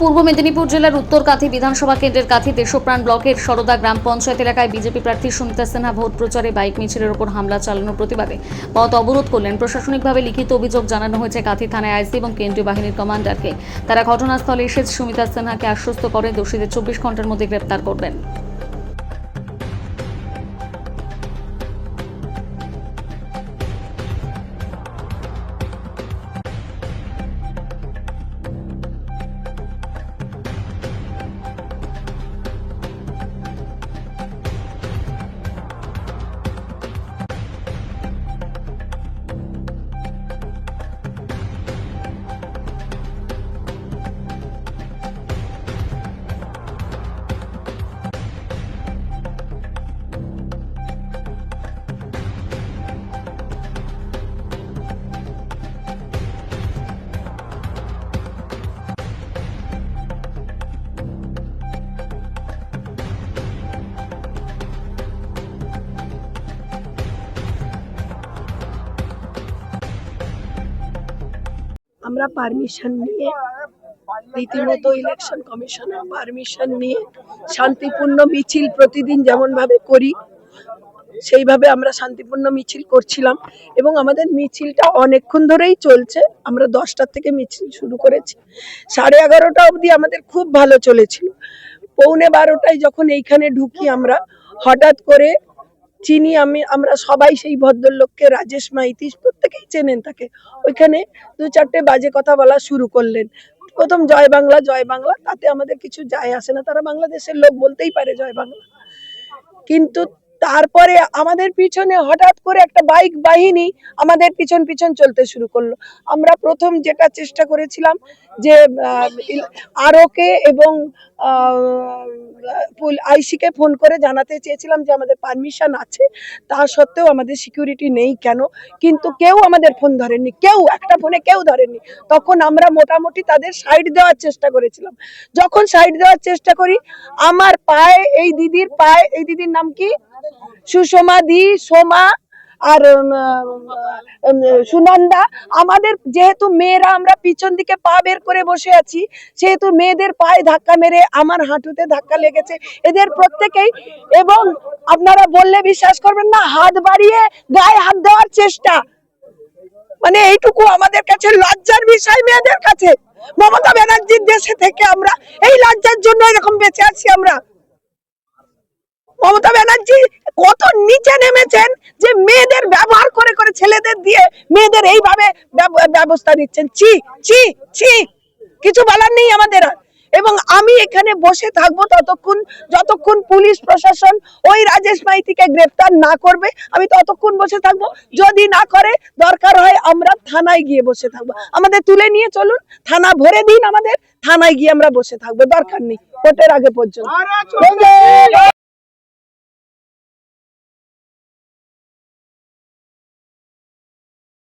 পূর্ব মেদিনীপুর জেলার উত্তর কাঁথি বিধানসভা কেন্দ্রের কাঁথি দেশপ্রাণ ব্লকের সরদা গ্রাম পঞ্চায়েত এলাকায় বিজেপি প্রার্থী সুমিতা সিনহা ভোট প্রচারে বাইক মিছিলের উপর হামলা চালানোর প্রতিবাদে পথ অবরোধ করলেন। প্রশাসনিকভাবে লিখিত অভিযোগ জানানো হয়েছে কাঁথি থানায় আইসি এবং কেন্দ্রীয় বাহিনীর কমান্ডারকে। তারা ঘটনাস্থলে এসে সুমিতা সিনহাকে আশ্বস্ত করে দোষীদের 24 ঘন্টার মধ্যে গ্রেপ্তার করবেন। আমরা পারমিশন নিয়ে রীতিমতো ইলেকশন কমিশনের পারমিশন নিয়ে শান্তিপূর্ণ মিছিল প্রতিদিন যেমন ভাবে করি সেইভাবে আমরা শান্তিপূর্ণ মিছিল করছিলাম এবং আমাদের মিছিলটা অনেকক্ষণ ধরেই চলছে। আমরা 10টা থেকে মিছিল শুরু করেছি, 11:30 অবধি আমাদের খুব ভালো চলেছিল। 11:45 যখন এইখানে ঢুকি আমরা হঠাৎ করে চিনি আমরা সবাই সেই ভদ্রলোককে, রাজেশ মাইতি, প্রত্যেকেই চেনেন তাকে। ওইখানে 2-4টে বাজে কথা বলা শুরু করলেন। প্রথম জয় বাংলা জয় বাংলা, তাতে আমাদের কিছু যায় আসে না, তারা বাংলাদেশের লোক, বলতেই পারে জয় বাংলা। কিন্তু তারপরে আমাদের পিছনে হঠাৎ করে একটা বাইক বাহিনী আমাদের পিছন পিছন চলতে শুরু করলো। আমরা প্রথম যেটা চেষ্টা করেছিলাম যে আরওকে এবং আইসিকে ফোন করে জানাতে চেয়েছিলাম যে আমাদের পারমিশন আছে, তা সত্ত্বেও আমাদের সিকিউরিটি নেই কেন, কিন্তু কেউ আমাদের ফোন ধরেননি, কেউ একটা ফোনে কেউ ধরেননি। তখন আমরা মোটামুটি তাদের সাইড দেওয়ার চেষ্টা করেছিলাম। যখন সাইড দেওয়ার চেষ্টা করি, আমার পায়ে, এই দিদির নাম কি, সুষমা দি, সোমা আর সুনন্দা, আমাদের যেহেতু মেয়েরা আমরা পিছন দিকে পা বের করে বসে আছি, সেহেতু মেয়েদের পায়ে ধাক্কা মেরে আমার হাঁটুতে ধাক্কা লেগেছে এদের প্রত্যেকেই। এবং আপনারা বললে বিশ্বাস করবেন না, হাত বাড়িয়ে গায়ে হাত দেওয়ার চেষ্টা, মানে এইটুকু আমাদের কাছে লজ্জার বিষয় মেয়েদের কাছে। মমতা ব্যানার্জির দেশে থেকে আমরা এই লজ্জার জন্য এরকম বেঁচে আছি। আমরা মমতা ব্যানার্জি কত নিচে নেমেছেন যে মেয়েদের ব্যবহার করে করে, ছেলেদের দিয়ে মেয়েদের এইভাবে ব্যবস্থা নিচ্ছেন। ছি ছি ছি, কিছু বলার নেই আমাদের। এবং আমি এখানে বসে থাকবো যতক্ষণ পুলিশ প্রশাসন ওই রাজেশ মাইতিকে গ্রেফতার না করবে, আমি ততক্ষণ বসে থাকবো। যদি না করে, দরকার হয় আমরা থানায় গিয়ে বসে থাকবো। আমাদের তুলে নিয়ে চলুন, থানা ভরে দিন, আমাদের থানায় গিয়ে আমরা বসে থাকবো, দরকার নেই ভোটের আগে পর্যন্ত।